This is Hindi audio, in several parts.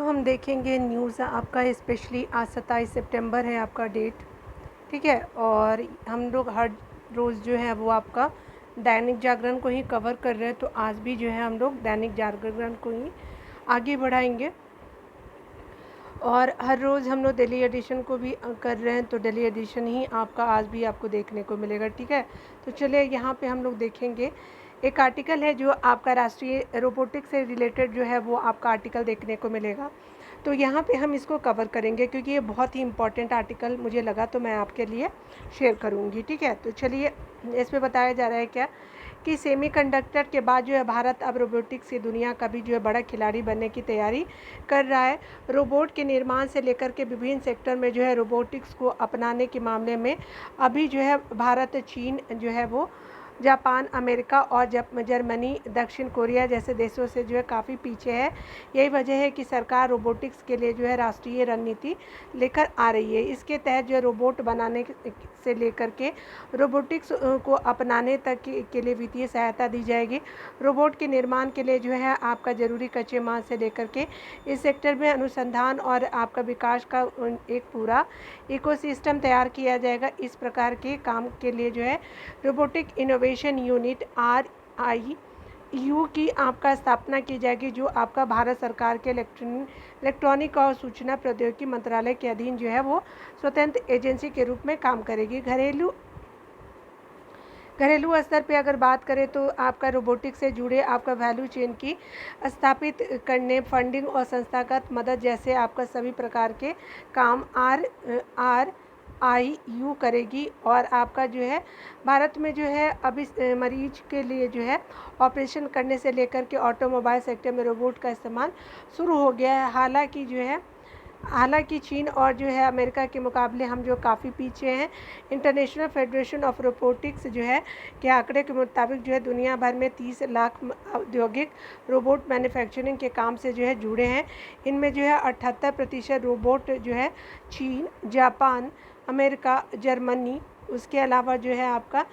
तो हम देखेंगे न्यूज़ आपका स्पेशली आज 27 सितंबर है आपका डेट, ठीक है। और हम लोग हर रोज़ जो है वो आपका दैनिक जागरण को ही कवर कर रहे हैं, तो आज भी जो है हम लोग दैनिक जागरण को ही आगे बढ़ाएंगे। और हर रोज़ हम लोग डेली एडिशन को भी कर रहे हैं, तो डेली एडिशन ही आपका आज भी आपको देखने को मिलेगा, ठीक है। तो चलिए यहाँ पे हम लोग देखेंगे, एक आर्टिकल है जो आपका राष्ट्रीय रोबोटिक्स से रिलेटेड जो है वो आपका आर्टिकल देखने को मिलेगा। तो यहाँ पे हम इसको कवर करेंगे क्योंकि ये बहुत ही इम्पॉर्टेंट आर्टिकल मुझे लगा, तो मैं आपके लिए शेयर करूँगी, ठीक है। तो चलिए इसमें बताया जा रहा है क्या कि सेमीकंडक्टर के बाद जो है भारत अब रोबोटिक्स की दुनिया का भी जो है बड़ा खिलाड़ी बनने की तैयारी कर रहा है। रोबोट के निर्माण से लेकर के विभिन्न सेक्टर में जो है रोबोटिक्स को अपनाने के मामले में अभी जो है भारत, चीन जो है वो, जापान, अमेरिका और जर्मनी, दक्षिण कोरिया जैसे देशों से जो है काफ़ी पीछे है। यही वजह है कि सरकार रोबोटिक्स के लिए जो है राष्ट्रीय रणनीति लेकर आ रही है। इसके तहत जो है रोबोट बनाने से लेकर के रोबोटिक्स को अपनाने तक के लिए वित्तीय सहायता दी जाएगी। रोबोट के निर्माण के लिए जो है आपका ज़रूरी कच्चे माल से लेकर के इस सेक्टर में अनुसंधान और आपका विकास का एक पूरा इकोसिस्टम तैयार किया जाएगा। इस प्रकार के काम के लिए जो है रोबोटिक इनोवेशन यूनिट RIU की आपका स्थापना की जाएगी, जो आपका भारत सरकार के इलेक्ट्रॉनिक और सूचना प्रौद्योगिकी मंत्रालय के अधीन जो है वो स्वतंत्र एजेंसी के रूप में काम करेगी। घरेलू स्तर पे अगर बात करें तो आपका रोबोटिक्स से जुड़े आपका वैल्यू चेन की स्थापित करने, फंडिंग और संस्थागत मदद जैसे आपका सभी प्रकार के काम RIU करेगी। और आपका जो है भारत में जो है अभी मरीज के लिए जो है ऑपरेशन करने से लेकर के ऑटोमोबाइल सेक्टर में रोबोट का इस्तेमाल शुरू हो गया है। हालांकि चीन और जो है अमेरिका के मुकाबले हम जो काफ़ी पीछे हैं। इंटरनेशनल फेडरेशन ऑफ रोबोटिक्स जो है के आंकड़े के मुताबिक जो है दुनिया भर में 30 लाख औद्योगिक रोबोट मैन्युफैक्चरिंग के काम से जो है जुड़े हैं। इनमें जो है 78% रोबोट जो है चीन, जापान, अमेरिका, जर्मनी, उसके अलावा जो है आपका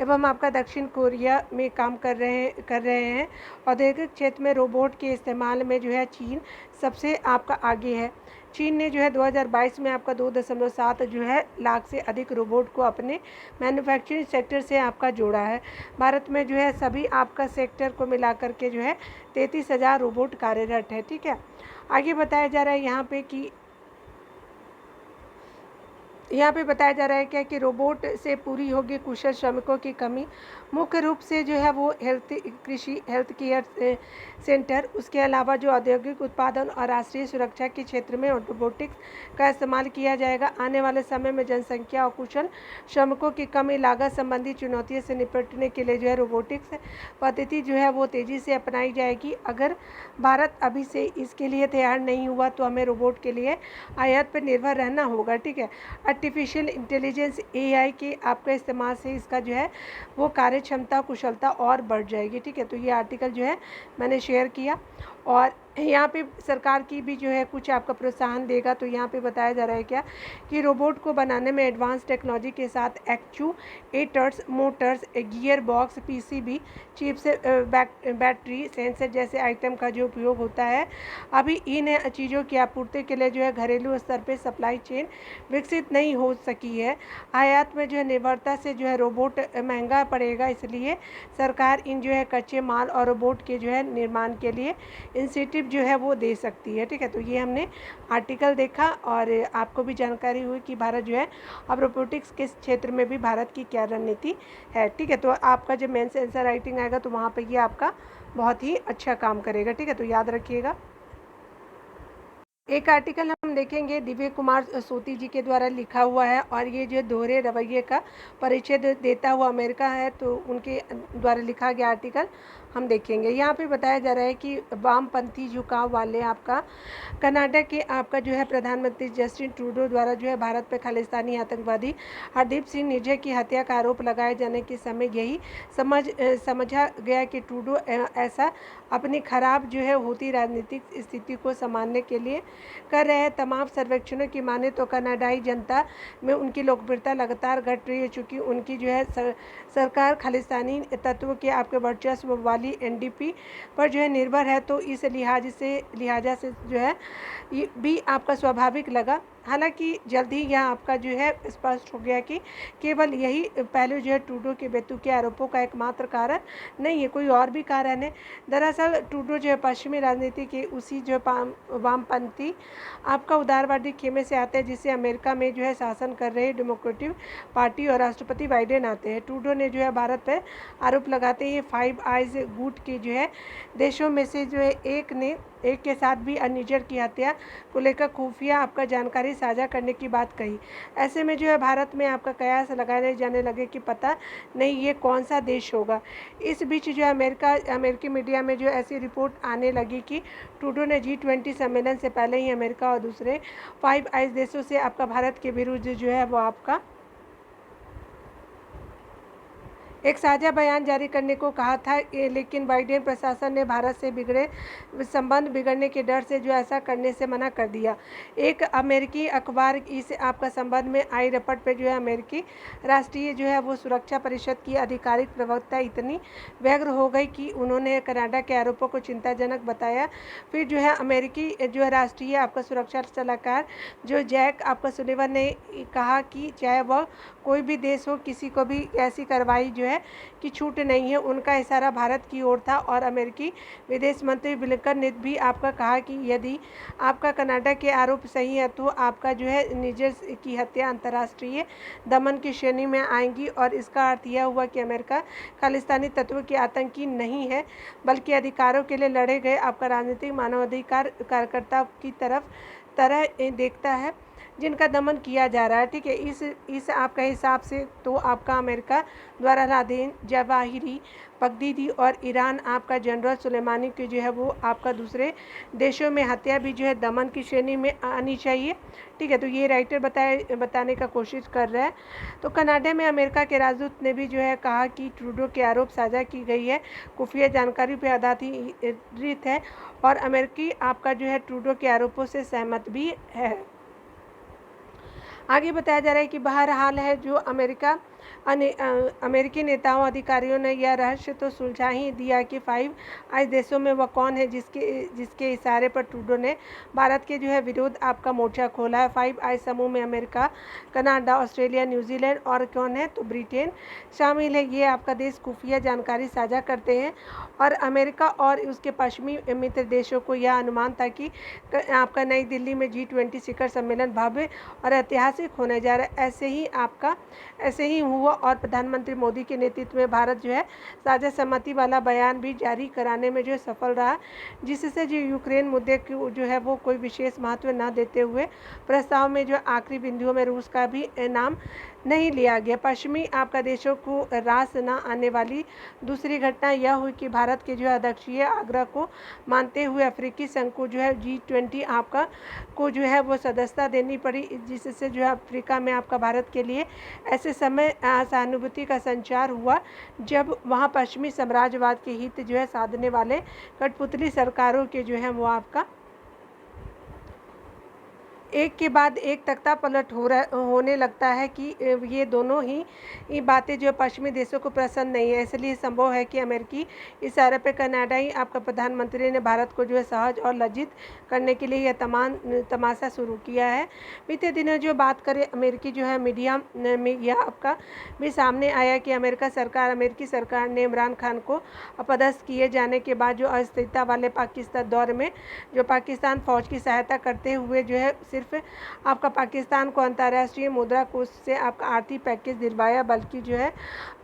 आपका दक्षिण कोरिया में काम कर रहे हैं। औद्योगिक क्षेत्र में रोबोट के इस्तेमाल में जो है चीन सबसे आपका आगे है। चीन ने जो है 2022 में आपका 2.7 जो है लाख से अधिक रोबोट को अपने मैन्युफैक्चरिंग सेक्टर से आपका जोड़ा है। भारत में जो है सभी आपका सेक्टर को मिलाकर के जो है 33,000 रोबोट कार्यरत है, ठीक है। आगे बताया जा रहा है यहाँ पे बताया जा रहा है क्या कि रोबोट से पूरी होगी कुशल श्रमिकों की कमी। मुख्य रूप से जो है वो कृषि, हेल्थ केयर सेंटर, उसके अलावा जो औद्योगिक उत्पादन और राष्ट्रीय सुरक्षा के क्षेत्र में रोबोटिक्स का इस्तेमाल किया जाएगा। आने वाले समय में जनसंख्या और कुशल श्रमिकों की कमी, लागत संबंधी चुनौतियों से निपटने के लिए जो है रोबोटिक्स पद्धति जो है वो तेज़ी से अपनाई जाएगी। अगर भारत अभी से इसके लिए तैयार नहीं हुआ तो हमें रोबोट के लिए आयात पर निर्भर रहना होगा, ठीक है। आर्टिफिशियल इंटेलिजेंस AI के आपका इस्तेमाल से इसका जो है वो कार्य क्षमता, कुशलता और बढ़ जाएगी, ठीक है। तो ये आर्टिकल जो है मैंने शेयर किया। और यहाँ पे सरकार की भी जो है कुछ आपका प्रोत्साहन देगा। तो यहाँ पे बताया जा रहा है क्या कि रोबोट को बनाने में एडवांस टेक्नोलॉजी के साथ actuators, Motors, gear box, PCB chips, battery, sensor जैसे आइटम का जो उपयोग होता है। अभी इन चीज़ों की आपूर्ति के लिए जो है घरेलू स्तर पे सप्लाई चेन विकसित नहीं हो सकी है। आयात में जो है निर्भरता से जो है रोबोट महंगा पड़ेगा, इसलिए सरकार इन जो है कच्चे माल और रोबोट के जो है निर्माण के लिए इंसेंटिव जो है वो दे सकती है, ठीक है। तो ये हमने आर्टिकल देखा और आपको भी जानकारी हुई कि भारत जो है अब रोबोटिक्स के क्षेत्र में भी भारत की क्या रणनीति है, ठीक है। तो आपका जब मेंस आंसर राइटिंग आएगा तो वहाँ पे ये आपका बहुत ही अच्छा काम करेगा, ठीक है। तो याद रखिएगा। एक आर्टिकल हम देखेंगे दिव्य कुमार सोती जी के द्वारा लिखा हुआ है, और ये जो दोहरे रवैये का परिचय देता हुआ अमेरिका है, तो उनके द्वारा लिखा गया आर्टिकल हम देखेंगे। यहाँ पे बताया जा रहा है कि वामपंथी झुकाव वाले आपका कनाडा के आपका जो है प्रधानमंत्री जस्टिन ट्रूडो द्वारा जो है भारत पर खालिस्तानी आतंकवादी हरदीप सिंह निज्जर की हत्या का आरोप लगाए जाने के समय यही समझा गया कि ट्रूडो ऐसा अपनी खराब जो है होती राजनीतिक स्थिति को संभालने के लिए कर रहे तमाम सर्वेक्षणों की माने तो कनाडाई जनता में उनकी लोकप्रियता लगातार घट रही है, चूँकि उनकी जो है सरकार खालिस्तानी तत्व के आपके वर्चस्व वाली एनडीपी पर जो है निर्भर है। तो इस लिहाजा से जो है ये भी आपका स्वाभाविक लगा। हालांकि जल्द ही यह आपका जो है स्पष्ट हो गया कि केवल यही पहलू जो है ट्रूडो के बेतुके आरोपों का एकमात्र कारण नहीं है, कोई और भी कारण है। दरअसल ट्रूडो जो है पश्चिमी राजनीति के उसी जो वामपंथी आपका उदारवादी खेमे से आते हैं जिससे अमेरिका में जो है शासन कर रहे डेमोक्रेटिक पार्टी और राष्ट्रपति बाइडेन आते हैं। ट्रूडो ने जो है भारत पर आरोप लगाते ही फाइव आइज गुट के जो है देशों में से जो है एक के साथ भी निजर की हत्या को लेकर खुफिया आपका जानकारी साझा करने की बात कही। ऐसे में जो है भारत में आपका कयास लगाए जाने लगे कि पता नहीं ये कौन सा देश होगा। इस बीच जो है अमेरिकी मीडिया में जो ऐसी रिपोर्ट आने लगी कि ट्रूडो ने G20 सम्मेलन से पहले ही अमेरिका और दूसरे फाइव आइज देशों से आपका भारत के विरुद्ध जो है वो आपका एक साझा बयान जारी करने को कहा था, लेकिन बाइडेन प्रशासन ने भारत से संबंध बिगड़ने के डर से जो ऐसा करने से मना कर दिया। एक अमेरिकी अखबार इस आपका संबंध में आई रिपोर्ट पे जो है अमेरिकी राष्ट्रीय जो है वो सुरक्षा परिषद की आधिकारिक प्रवक्ता इतनी व्यग्र हो गई कि उन्होंने कनाडा के आरोपों को चिंताजनक बताया। फिर जो है अमेरिकी जो है राष्ट्रीय आपका सुरक्षा सलाहकार जो जैक आपका सुलिवन ने कहा कि चाहे वह कोई भी देश हो, किसी को भी ऐसी कार्रवाई जो है की छूट नहीं है। उनका इशारा भारत की ओर था और अमेरिकी विदेश मंत्री ब्लिंकन ने भी आपका कहा कि यदि आपका कनाडा के आरोप सही है तो आपका जो है निजर की हत्या अंतर्राष्ट्रीय दमन की श्रेणी में आएंगी और इसका अर्थ यह हुआ कि अमेरिका खालिस्तानी तत्व के आतंकी नहीं है बल्कि अधिकारों के लिए लड़े गए आपका राजनीतिक मानवाधिकार कार्यकर्ता की तरह देखता है जिनका दमन किया जा रहा है। ठीक है, इस आपका हिसाब से तो आपका अमेरिका द्वारा लादेन, जवाहिरी, बगदादी और ईरान आपका जनरल सुलेमानी की जो है वो आपका दूसरे देशों में हत्या भी जो है दमन की श्रेणी में आनी चाहिए। ठीक है, तो ये राइटर बताने का कोशिश कर रहा है। तो कनाडा में अमेरिका के राजदूत ने भी जो है कहा कि ट्रूडो के आरोप साझा की गई है खुफिया जानकारी पर आधारित है और अमेरिकी आपका जो है ट्रूडो के आरोपों से सहमत भी है। आगे बताया जा रहा है कि बहरहाल है जो अमेरिकी नेताओं अधिकारियों ने यह रहस्य तो सुलझा ही दिया कि फाइव आइज देशों में वह कौन है जिसके इशारे पर ट्रूडो ने भारत के जो है विरोध आपका मोर्चा खोला है। फाइव आइज समूह में अमेरिका, कनाडा, ऑस्ट्रेलिया, न्यूजीलैंड और कौन है तो ब्रिटेन शामिल है। ये आपका देश खुफिया जानकारी साझा करते हैं और अमेरिका और उसके पश्चिमी मित्र देशों को यह अनुमान था कि आपका नई दिल्ली में G20 शिखर सम्मेलन भव्य और ऐतिहासिक होने जा रहा है। ऐसे ही हुआ और प्रधानमंत्री मोदी के नेतृत्व में भारत जो है साझा सहमति वाला बयान भी जारी कराने में जो सफल रहा, जिससे जो यूक्रेन मुद्दे को जो है वो कोई विशेष महत्व न देते हुए प्रस्ताव में जो आखिरी बिंदुओं में रूस का भी नाम नहीं लिया गया। पश्चिमी आपका देशों को रास न आने वाली दूसरी घटना यह हुई कि भारत के जो है अध्यक्षीय आग्रह को मानते हुए अफ्रीकी संघ को जो है G20 आपका को जो है वो सदस्यता देनी पड़ी, जिससे जो है अफ्रीका में आपका भारत के लिए ऐसे समय सहानुभूति का संचार हुआ जब वहाँ पश्चिमी साम्राज्यवाद के हित जो है साधने वाले कठपुतली सरकारों के जो है वो आपका एक के बाद एक तख्ता पलट होने लगता है कि ये दोनों ही बातें जो पश्चिमी देशों को पसंद नहीं है। इसलिए संभव है कि अमेरिकी इशारे पर कनाडाई आपका प्रधानमंत्री ने भारत को जो है सहज और लज्जित करने के लिए यह तमाशा शुरू किया है। बीते दिनों जो बात करें अमेरिकी जो है मीडिया में यह आपका भी सामने आया कि अमेरिकी सरकार ने इमरान खान को अपदस्थ किए जाने के बाद जो अस्थिरता वाले पाकिस्तान दौर में जो पाकिस्तान फौज की सहायता करते हुए जो है सिर्फ आपका पाकिस्तान को अंतर्राष्ट्रीय मुद्रा कोष से आपका आर्थिक पैकेज दिलवाया, बल्कि जो है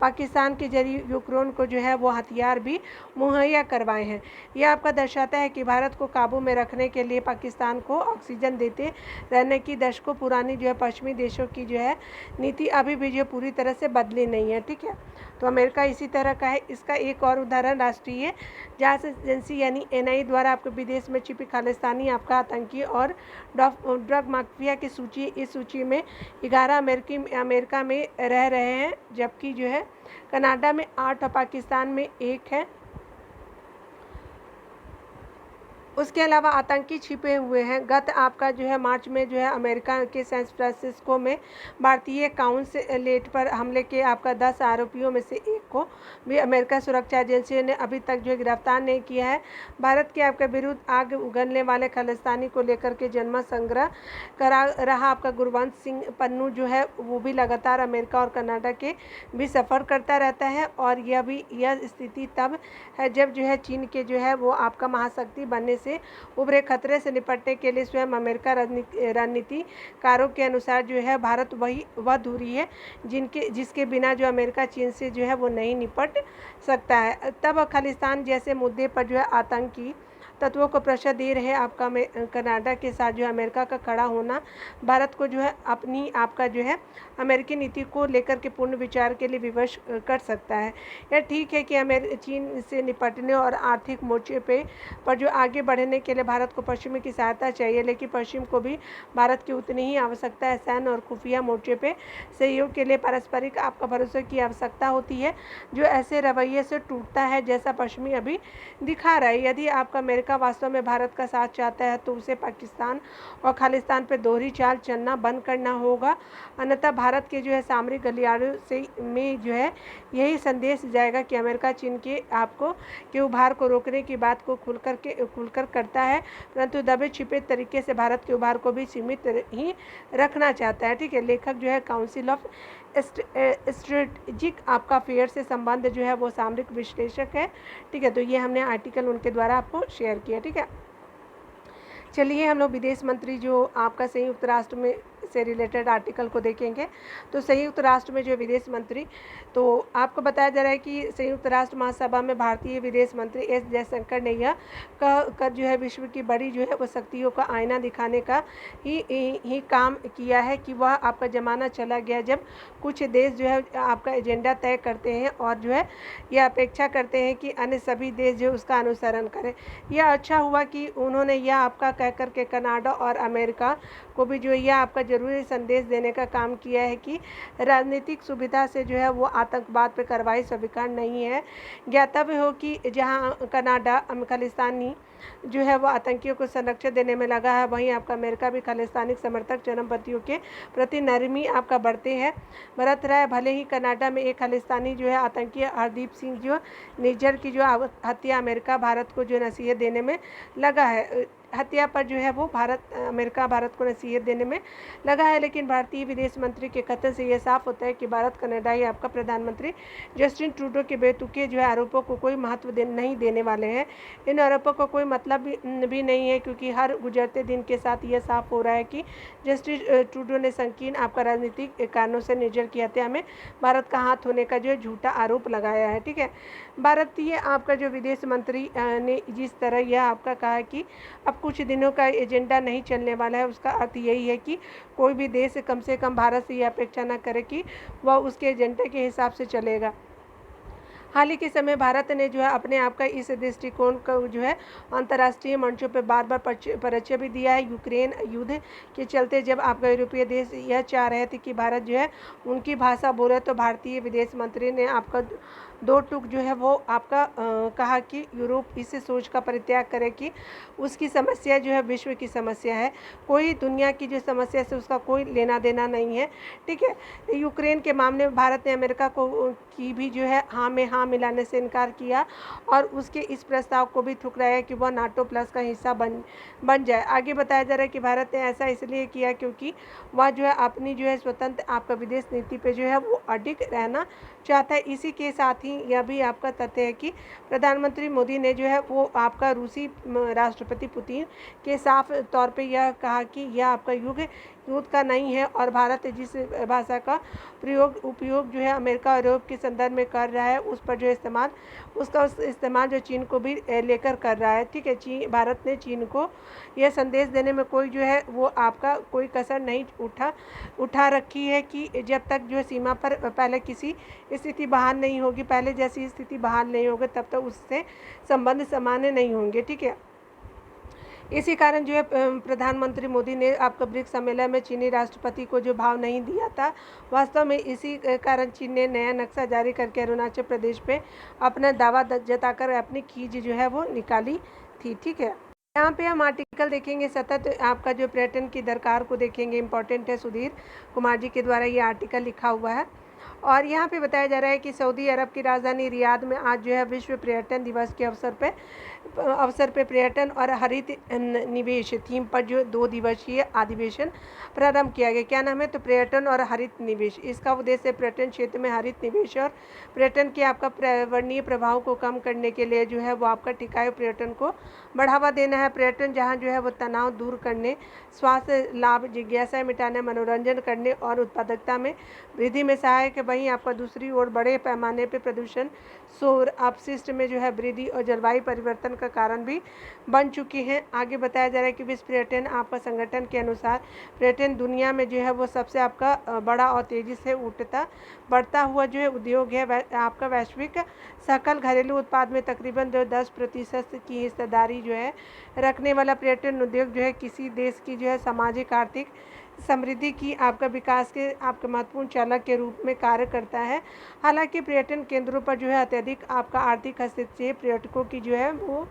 पाकिस्तान के जरिए यूक्रेन को जो है वो हथियार भी मुहैया करवाए हैं। यह आपका दर्शाता है कि भारत को काबू में रखने के लिए पाकिस्तान को ऑक्सीजन देते रहने की दशकों पुरानी जो है पश्चिमी देशों की जो है नीति अभी भी जो पूरी तरह से बदली नहीं है। ठीक है, तो अमेरिका इसी तरह का है। इसका एक और उदाहरण राष्ट्रीय जांच एजेंसी यानी NIA द्वारा आपके विदेश में छिपी खालिस्तानी आपका आतंकी और ड्रग माफिया की सूची, इस सूची में 11 अमेरिका में रह रहे हैं, जबकि जो है कनाडा में 8 और पाकिस्तान में 1 है। उसके अलावा आतंकी छिपे हुए हैं। गत आपका जो है मार्च में जो है अमेरिका के सैन फ्रांसिस्को में भारतीय काउंसलेट पर हमले के आपका 10 आरोपियों में से एक को भी अमेरिका सुरक्षा एजेंसी ने अभी तक जो है गिरफ्तार नहीं किया है। भारत के आपके विरुद्ध आग उगलने वाले खालिस्तानी को लेकर के जन्म संग्रह करा रहा आपका गुरवंत सिंह पन्नू जो है वो भी लगातार अमेरिका और कनाडा के भी सफ़र करता रहता है। और यह स्थिति तब है जब जो है चीन के जो है वो आपका महाशक्ति बनने से उभरे खतरे से निपटने के लिए स्वयं अमेरिका रणनीतिकारों के अनुसार जो है भारत वह दूरी है जिसके बिना जो अमेरिका चीन से जो है वो नहीं निपट सकता है। तब खालिस्तान जैसे मुद्दे पर जो है आतंकी तत्वों को प्रशय दे रहे आपका कनाडा के साथ जो है अमेरिका का खड़ा होना भारत को जो है अपनी आपका जो है अमेरिकी नीति को लेकर के पूर्ण विचार के लिए विवश कर सकता है। यह ठीक है कि चीन से निपटने और आर्थिक मोर्चे पर जो आगे बढ़ने के लिए भारत को पश्चिमी की सहायता चाहिए, लेकिन पश्चिम को भी भारत की उतनी ही आवश्यकता है। सैन्य और खुफिया मोर्चे पे सहयोग के लिए पारस्परिक आपका भरोसे की आवश्यकता होती है, जो ऐसे रवैये से टूटता है जैसा पश्चिमी अभी दिखा रहा है। यदि आपका अमेरिका वास्तव में भारत का साथ चाहता है तो उसे पाकिस्तान और खालिस्तान पर दोहरी चाल चलना बंद करना होगा, अन्यथा भारत के जो है सामरिक गलियारों से में जो है यही संदेश जाएगा कि अमेरिका चीन के उभार को रोकने की बात को खुलकर करता है, परंतु दबे छिपे तरीके से भारत के उभार को भी सीमित ही रखना चाहता है। ठीक है, लेखक जो है काउंसिल ऑफ स्ट्रेटेजिक आपका फेयर से संबंध जो है वो सामरिक विश्लेषक है। ठीक है, तो ये हमने आर्टिकल उनके द्वारा आपको शेयर किया। ठीक है, चलिए हम लोग विदेश मंत्री जो आपका संयुक्त राष्ट्र में से रिलेटेड आर्टिकल को देखेंगे। तो संयुक्त राष्ट्र में जो विदेश मंत्री, तो आपको बताया जा रहा है कि संयुक्त राष्ट्र महासभा में भारतीय विदेश मंत्री एस जयशंकर ने यह कर जो है विश्व की बड़ी जो है वो शक्तियों का आईना दिखाने का ही काम किया है कि वह आपका ज़माना चला गया जब कुछ देश जो है आपका एजेंडा तय करते हैं और जो है यह अपेक्षा करते हैं कि अन्य सभी देश जो उसका अनुसरण करें। यह अच्छा हुआ कि उन्होंने यह आपका कह कर के कनाडा और अमेरिका को भी जो यह आपका जरूरी संदेश देने का काम किया है कि राजनीतिक सुविधा से जो है वो आतंकवाद पर कार्रवाई स्वीकार नहीं है। ज्ञातव्य हो कि जहां कनाडा खालिस्तानी जो है वो आतंकियों को संरक्षण देने में लगा है, वहीं आपका अमेरिका भी खालिस्तानी समर्थक चरमपंथियों के प्रति नरमी आपका बरत रहा है। भले ही कनाडा में एक खालिस्तानी जो है आतंकी हरदीप सिंह जो निज्जर की जो हत्या अमेरिका भारत को जो नसीहत देने में लगा है, हत्या पर जो है वो अमेरिका भारत को नसीहत देने में लगा है। लेकिन भारतीय विदेश मंत्री के कथन से यह साफ होता है कि भारत कनाडा ही आपका प्रधानमंत्री जस्टिन ट्रूडो के बेतुके जो है आरोपों को कोई महत्व नहीं देने वाले हैं। इन आरोपों को कोई मतलब भी नहीं है, क्योंकि हर गुजरते दिन के साथ यह साफ हो रहा है कि जस्टिन ट्रूडो ने संकीर्ण आपका राजनीतिक कारणों से निज्जर की हत्या में भारत का हाथ होने का जो है झूठा आरोप लगाया है। ठीक है, भारतीय आपका जो विदेश मंत्री ने जिस तरह यह आपका कहा है कि अब कुछ दिनों का एजेंडा नहीं चलने वाला है, उसका अर्थ यही है कि कोई भी देश कम से कम भारत से यह अपेक्षा न करे कि वह उसके एजेंडे के हिसाब से चलेगा। हाल ही के समय भारत ने जो है अपने आप का इस दृष्टिकोण को जो है अंतर्राष्ट्रीय मंचों पर बार बार परिचय भी दिया है। यूक्रेन युद्ध के चलते जब आपका यूरोपीय देश यह चाह रहे थे कि भारत जो है उनकी भाषा बोले, तो भारतीय विदेश मंत्री ने आपका दो टूक जो है वो आपका कहा कि यूरोप इस सोच का परित्याग करे कि उसकी समस्या जो है विश्व की समस्या है, कोई दुनिया की जो समस्या से उसका कोई लेना देना नहीं है। ठीक है, यूक्रेन के मामले में भारत ने अमेरिका की भी जो है हाँ में हाँ मिलाने से इनकार किया और उसके इस प्रस्ताव को भी ठुकराया कि वह नाटो प्लस का हिस्सा बन जाए। आगे बताया जा रहा है कि भारत ने ऐसा इसलिए किया क्योंकि वह जो है अपनी जो है स्वतंत्र आपका विदेश नीति पे जो है वो अडिग रहना चाहता है। इसी के साथ ही यह भी आपका तथ्य है कि प्रधानमंत्री मोदी ने जो है वो आपका रूसी राष्ट्रपति पुतिन के साफ तौर पे यह कहा कि यह आपका युद्ध का नहीं है और भारत जिस भाषा का उपयोग जो है अमेरिका और यूरोप के संदर्भ में कर रहा है उस पर जो इस्तेमाल जो चीन को भी लेकर कर रहा है। ठीक है, भारत ने चीन को यह संदेश देने में कोई जो है वो आपका कोई कसर नहीं उठा रखी है कि जब तक जो सीमा पर पहले किसी स्थिति बहाल नहीं होगी, पहले जैसी स्थिति बहाल नहीं होगी, तब तक उससे संबंध सामान्य नहीं होंगे। ठीक है, इसी कारण जो है प्रधानमंत्री मोदी ने आपका ब्रिक्स सम्मेलन में चीनी राष्ट्रपति को जो भाव नहीं दिया था, वास्तव में इसी कारण चीन ने नया नक्शा जारी करके अरुणाचल प्रदेश पे अपना दावा जताकर अपनी खींच जो है वो निकाली थी। ठीक है। यहाँ पे हम आर्टिकल देखेंगे सतत आपका जो पर्यटन की दरकार को देखेंगे, इम्पोर्टेंट है, सुधीर कुमार जी के द्वारा ये आर्टिकल लिखा हुआ है। और यहाँ पे बताया जा रहा है कि सऊदी अरब की राजधानी रियाद में आज जो है विश्व पर्यटन दिवस के अवसर पे पर्यटन और हरित निवेश थीम पर जो 2 दिवसीय अधिवेशन प्रारंभ किया गया। क्या नाम है? तो पर्यटन और हरित निवेश। इसका उद्देश्य पर्यटन क्षेत्र में हरित निवेश और पर्यटन के आपका पर्यावरणीय प्रभाव को कम करने के लिए जो है वो आपका टिकाऊ पर्यटन को बढ़ावा देना है। पर्यटन जहाँ जो है वो तनाव दूर करने, स्वास्थ्य लाभ, जिज्ञासा मिटाने, मनोरंजन करने और उत्पादकता में वृद्धि में सहायक है। वहीं आपका दूसरी ओर बड़े पैमाने पर प्रदूषण, शोर, अपशिष्ट में जो है वृद्धि और जलवायु परिवर्तन का कारण भी बन चुकी हैं। आगे बताया जा रहा है कि विश्व पर्यटन आपका संगठन के अनुसार पर्यटन दुनिया में जो है वो सबसे आपका बड़ा और तेज़ी से बढ़ता हुआ जो है उद्योग है। आपका वैश्विक सकल घरेलू उत्पाद में तकरीबन जो 10% की हिस्सेदारी जो है रखने वाला पर्यटन उद्योग जो है किसी देश की जो है सामाजिक आर्थिक समृद्धि की आपका विकास के आपके महत्वपूर्ण चालक के रूप में कार्य करता है। हालांकि पर्यटन केंद्रों पर जो है अत्यधिक आपका आर्थिक हस्तक्षेप पर्यटकों की जो है वो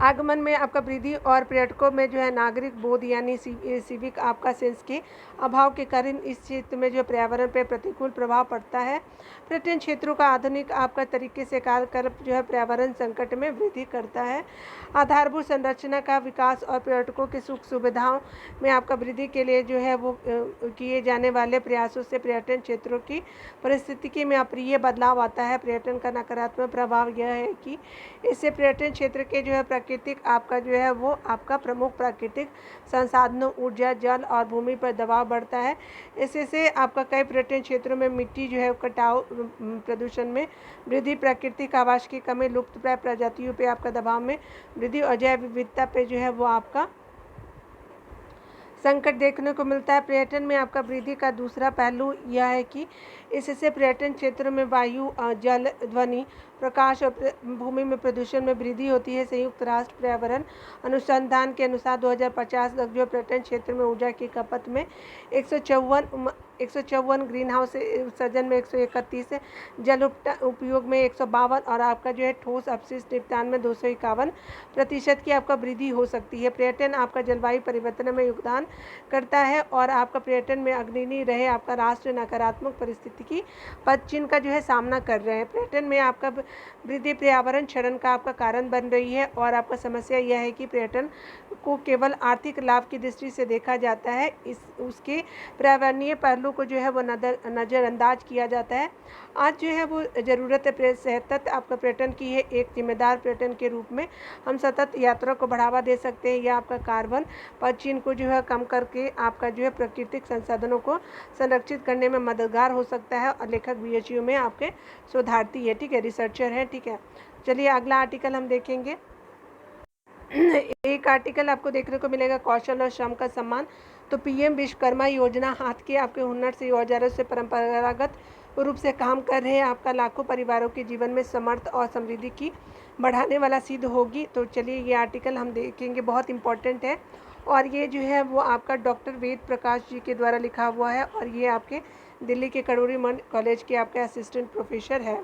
आगमन में आपका वृद्धि और पर्यटकों में जो है नागरिक बोध यानी सिविक आपका सेंस के अभाव के कारण इस क्षेत्र में जो पर्यावरण पर प्रतिकूल प्रभाव पड़ता है। पर्यटन क्षेत्रों का आधुनिक आपका तरीके से कार्य कर जो है पर्यावरण संकट में वृद्धि करता है। आधारभूत संरचना का विकास और पर्यटकों की सुख सुविधाओं में आपका वृद्धि के लिए जो है वो किए जाने वाले प्रयासों से पर्यटन क्षेत्रों की परिस्थिति में अप्रिय बदलाव आता है। पर्यटन का नकारात्मक प्रभाव यह है कि इससे पर्यटन क्षेत्र के जो है प्राकृतिक आपका जो है वो आपका प्रमुख प्राकृतिक संसाधनों, ऊर्जा, जल और भूमि पर दबाव बढ़ता है। इससे आपका कई पर्यटन क्षेत्रों में मिट्टी जो है कटाव, प्रदूषण में वृद्धि, प्राकृतिक आवास की कमी, लुप्तप्राय प्रजातियों पे आपका दबाव में वृद्धि और जैव विविधता पे जो है वो आपका संकट देखने को मिलता है। पर्यटन में आपका वृद्धि का दूसरा पहलू यह है कि इससे पर्यटन क्षेत्रों में वायु, जल, ध्वनि, प्रकाश और भूमि में प्रदूषण में वृद्धि होती है। संयुक्त राष्ट्र पर्यावरण अनुसंधान के अनुसार 2050 तक जो पर्यटन क्षेत्र में ऊर्जा की खपत में 154 ग्रीन हाउस उत्सर्जन में 131, जल उपयोग में 152 और आपका जो है ठोस अपशिष्ट निपटान में 251% की आपका वृद्धि हो सकती है। पर्यटन आपका जलवायु परिवर्तन में योगदान करता है और आपका पर्यटन में अग्रणी रहे आपका राष्ट्र नकारात्मक परिस्थिति की पदचिन्ह का जो है सामना कर रहे हैं। पर्यटन में आपका वृद्धि पर्यावरण क्षरण का आपका कारण बन रही है और आपका समस्या यह है कि पर्यटन को केवल आर्थिक लाभ की दृष्टि से देखा जाता है। उसके पर्यावरणीय पहलू को जो है वो नज़रअंदाज किया जाता है। आज जो है वो ज़रूरत है सतत आपका पर्यटन की है। एक जिम्मेदार पर्यटन के रूप में हम सतत यात्रा को बढ़ावा दे सकते हैं। यह आपका कार्बन पदचिन्ह को जो है कम करके आपका जो है प्राकृतिक संसाधनों को संरक्षित करने में मददगार हो सकता है। और लेखक बीएचयू में आपके शोधार्थी है, ठीक है, रिसर्चर है, ठीक है। चलिए अगला आर्टिकल हम देखेंगे। एक आर्टिकल आपको देखने को मिलेगा कौशल और श्रम का सम्मान। तो पीएम विश्वकर्मा योजना हाथ के आपके हुनर से औजारों से परंपरागत रूप से काम कर रहे हैं आपका लाखों परिवारों के जीवन में समर्थ और समृद्धि की बढ़ाने वाला सिद्ध होगी। तो चलिए ये आर्टिकल हम देखेंगे, बहुत इंपॉर्टेंट है और ये जो है वो आपका डॉक्टर वेद प्रकाश जी के द्वारा लिखा हुआ है और ये आपके दिल्ली के कड़ोरी मंड कॉलेज के आपके असिस्टेंट प्रोफेसर है।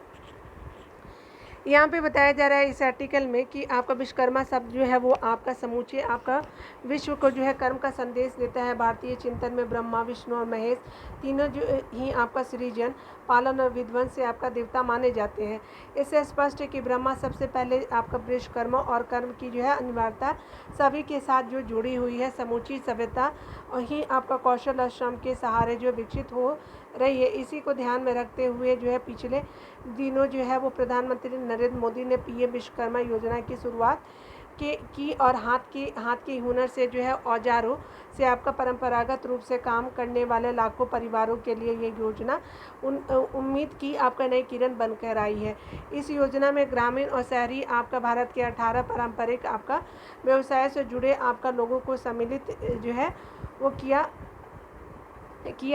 यहाँ पे बताया जा रहा है इस आर्टिकल में कि आपका विश्वकर्मा शब्द जो है वो आपका समूचे आपका विश्व को जो है कर्म का संदेश देता है। भारतीय चिंतन में ब्रह्मा, विष्णु और महेश तीनों जो ही आपका सृजन, पालन और विध्वंस से आपका देवता माने जाते हैं। इससे स्पष्ट है कि ब्रह्मा सबसे पहले आपका विश्वकर्मा और कर्म की जो है अनिवार्यता सभी के साथ जो जुड़ी हुई है। समूची सभ्यता ही आपका कौशल और श्रम के सहारे जो विकसित हो रही है। इसी को ध्यान में रखते हुए जो है पिछले दिनों जो है वो प्रधानमंत्री नरेंद्र मोदी ने पीएम विश्वकर्मा योजना की शुरुआत की और हाथ के हुनर से जो है औजारों से आपका परंपरागत रूप से काम करने वाले लाखों परिवारों के लिए ये योजना उम्मीद की आपका नई किरण बनकर आई है। इस योजना में ग्रामीण और शहरी आपका भारत के 18 पारंपरिक आपका व्यवसाय से जुड़े आपका लोगों को सम्मिलित जो है वो किया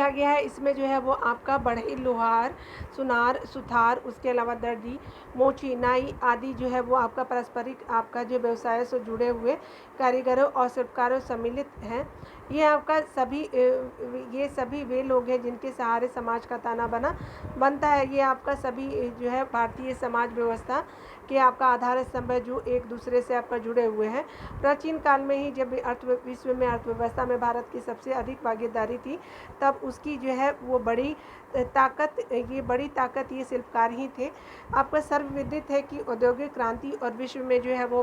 गया है। इसमें जो है वो आपका बढ़ई, लोहार, सुनार, सुथार, उसके अलावा दर्जी, मोची, नाई आदि जो है वो आपका पारस्परिक आपका जो व्यवसाय से जुड़े हुए कारीगरों और शिल्पकारों सम्मिलित हैं। ये सभी वे लोग हैं जिनके सहारे समाज का ताना बाना बनता है। ये आपका सभी जो है भारतीय समाज व्यवस्था के आपका आधार स्तंभ है जो एक दूसरे से आपका जुड़े हुए हैं। प्राचीन काल में ही जब विश्व में अर्थव्यवस्था में भारत की सबसे अधिक भागीदारी थी, तब उसकी जो है वो बड़ी ताकत ये शिल्पकार ही थे। आपका सर्वविदित है कि औद्योगिक क्रांति और विश्व में जो है वो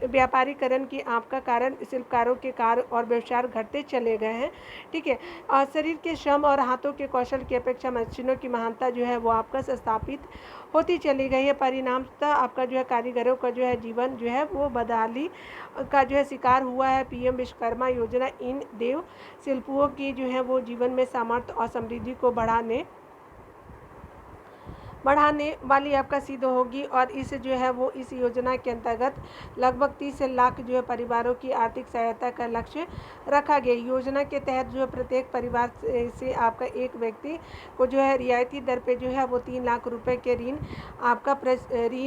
व्यापारीकरण के आपका कारण शिल्पकारों के कार्य और व्यवसाय घटते चले गए हैं। ठीक है, शरीर के श्रम और हाथों के कौशल की अपेक्षा मशीनों की महानता जो है वो आपका स्थापित होती चली गई है। परिणामतः आपका जो है कारीगरों का जो है जीवन जो है वो बदहाली का जो है शिकार हुआ है। पीएम विश्वकर्मा योजना इन देव शिल्पियों की जो है वो जीवन में सामर्थ्य और समृद्धि को बढ़ाने वाली आपका सिद्ध होगी, और इस जो है वो इस योजना के अंतर्गत लगभग 30 लाख जो है परिवारों की आर्थिक सहायता का लक्ष्य रखा गया। योजना के तहत जो है प्रत्येक परिवार से आपका एक व्यक्ति को जो है रियायती दर पे जो है वो 3 लाख रुपए के ऋण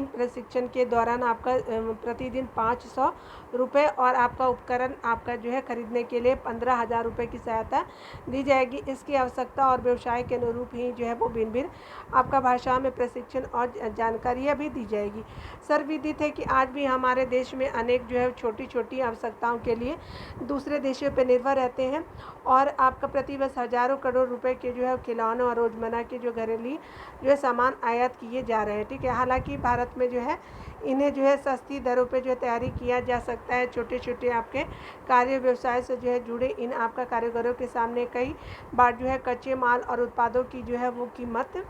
प्रशिक्षण के दौरान आपका प्रतिदिन 500 रुपये और आपका उपकरण आपका जो है खरीदने के लिए 15,000 रुपये की सहायता दी जाएगी। इसकी आवश्यकता और व्यवसाय के अनुरूप ही जो है वो भिन्न भिन्न आपका भाषा में प्रशिक्षण और जानकारियाँ भी दी जाएगी। सर्वविदित है कि आज भी हमारे देश में अनेक जो है छोटी छोटी आवश्यकताओं के लिए दूसरे देशों पर निर्भर रहते हैं, और आपका प्रतिवर्ष हजारों करोड़ रुपए के जो है खिलौनों और रोजमर्रा के जो घरेलू जो है सामान आयात किए जा रहे हैं। ठीक है, हालांकि भारत में जो है इन्हें जो है सस्ती दरों पे जो है तैयारी किया जा सकता है। छोटे छोटे आपके कार्य व्यवसाय से जो है जुड़े इन आपका कारीगरों के सामने कई बार जो है कच्चे माल और उत्पादों की जो है वो कीमत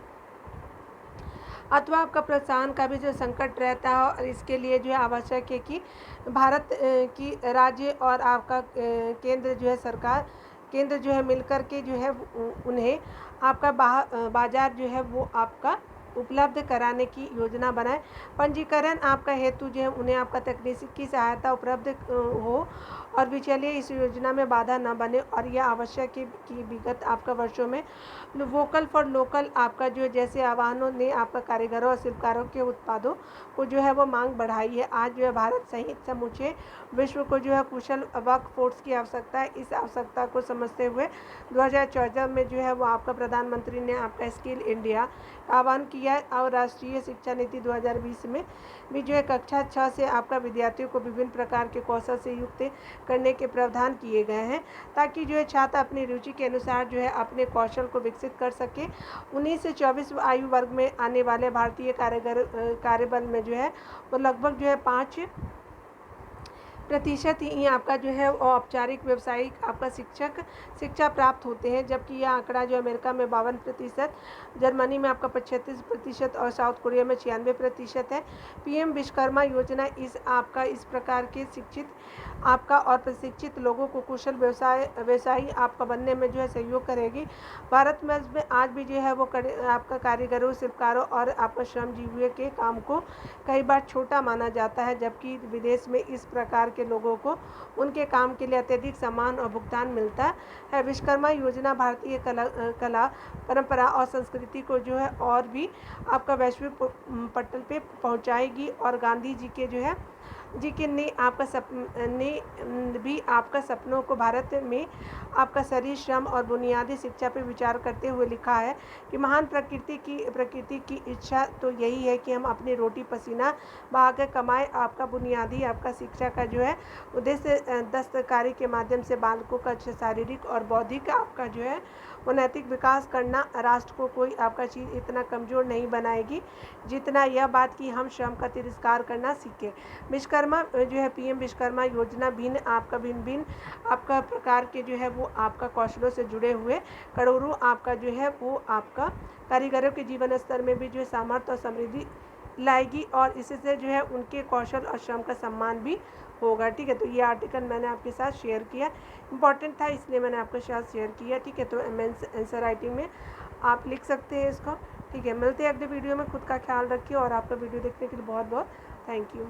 अथवा आपका प्रोत्साहन का भी जो संकट रहता है, और इसके लिए जो है आवश्यक है कि भारत की राज्य और आपका केंद्र जो है मिलकर के जो है उन्हें आपका बाजार जो है वो आपका उपलब्ध कराने की योजना बनाए। पंजीकरण आपका हेतु जो है उन्हें आपका तकनीकी सहायता उपलब्ध हो और बिचौलिए इस योजना में बाधा न बने, और यह आवश्यक है कि विगत आपका वर्षों में वोकल फॉर लोकल आपका जो जैसे आह्वानों ने आपका कारीगरों और शिल्पकारों के उत्पादों को जो है वो मांग बढ़ाई है। आज जो है भारत सहित समूचे विश्व को जो है कुशल वर्क फोर्स की आवश्यकता है। इस आवश्यकता को समझते हुए 2014 में जो है वो आपका प्रधानमंत्री ने आपका स्किल इंडिया आह्वान किया, और राष्ट्रीय शिक्षा नीति 2020 में भी जो है कक्षा 6 से आपका विद्यार्थियों को विभिन्न प्रकार के कौशल से युक्त करने के प्रावधान किए गए हैं, ताकि जो है छात्र अपनी रुचि के अनुसार जो है अपने कौशल को विकसित कर सके। 19 से 24 आयु वर्ग में आने वाले भारतीय कार्यबल में जो है वो लगभग जो है 5% ही आपका जो है औपचारिक व्यावसायिक आपका शिक्षा प्राप्त होते हैं, जबकि यह आंकड़ा जो अमेरिका में 52%, जर्मनी में आपका 35% और साउथ कोरिया में 96% है। पीएम विश्वकर्मा योजना इस प्रकार के शिक्षित आपका और प्रशिक्षित लोगों को कुशल व्यवसायी आपका बनने में जो है सहयोग करेगी। भारत में आज भी जो है वो आपका कारीगरों, शिल्पकारों और आपका श्रमजीवियों के काम को कई बार छोटा माना जाता है, जबकि विदेश में इस प्रकार के लोगों को उनके काम के लिए अत्यधिक सम्मान और भुगतान मिलता है। विश्वकर्मा योजना भारतीय कला परंपरा और संस्कृति को जो है और भी आपका वैश्विक पटल पे पहुंचाएगी, और गांधी जी ने भी आपका सपनों को भारत में आपका शरीर श्रम और बुनियादी शिक्षा पर विचार करते हुए लिखा है कि महान प्रकृति की इच्छा तो यही है कि हम अपनी रोटी पसीना बहाकर कमाए। आपका बुनियादी आपका शिक्षा का जो है उद्देश्य दस्तकारी के माध्यम से बालकों का शारीरिक और बौद्धिक आपका जो है वो नैतिक विकास करना। राष्ट्र को कोई आपका चीज़ इतना कमज़ोर नहीं बनाएगी जितना यह बात कि हम श्रम का तिरस्कार करना सीखें। विश्वकर्मा जो है पीएम विश्वकर्मा योजना भिन्न आपका प्रकार के जो है वो आपका कौशलों से जुड़े हुए करोड़ों आपका जो है वो आपका कारीगरों के जीवन स्तर में भी जो है सामर्थ्य और समृद्धि लाएगी, और इससे जो है उनके कौशल और श्रम का सम्मान भी होगा। ठीक है, तो ये आर्टिकल मैंने आपके साथ शेयर किया, इम्पॉर्टेंट था इसलिए मैंने आपके साथ शेयर किया। ठीक है, तो आंसर राइटिंग में आप लिख सकते हैं इसको। ठीक है, मिलते हैं अगले वीडियो में। खुद का ख्याल रखिए और आपका वीडियो देखने के लिए बहुत बहुत थैंक यू।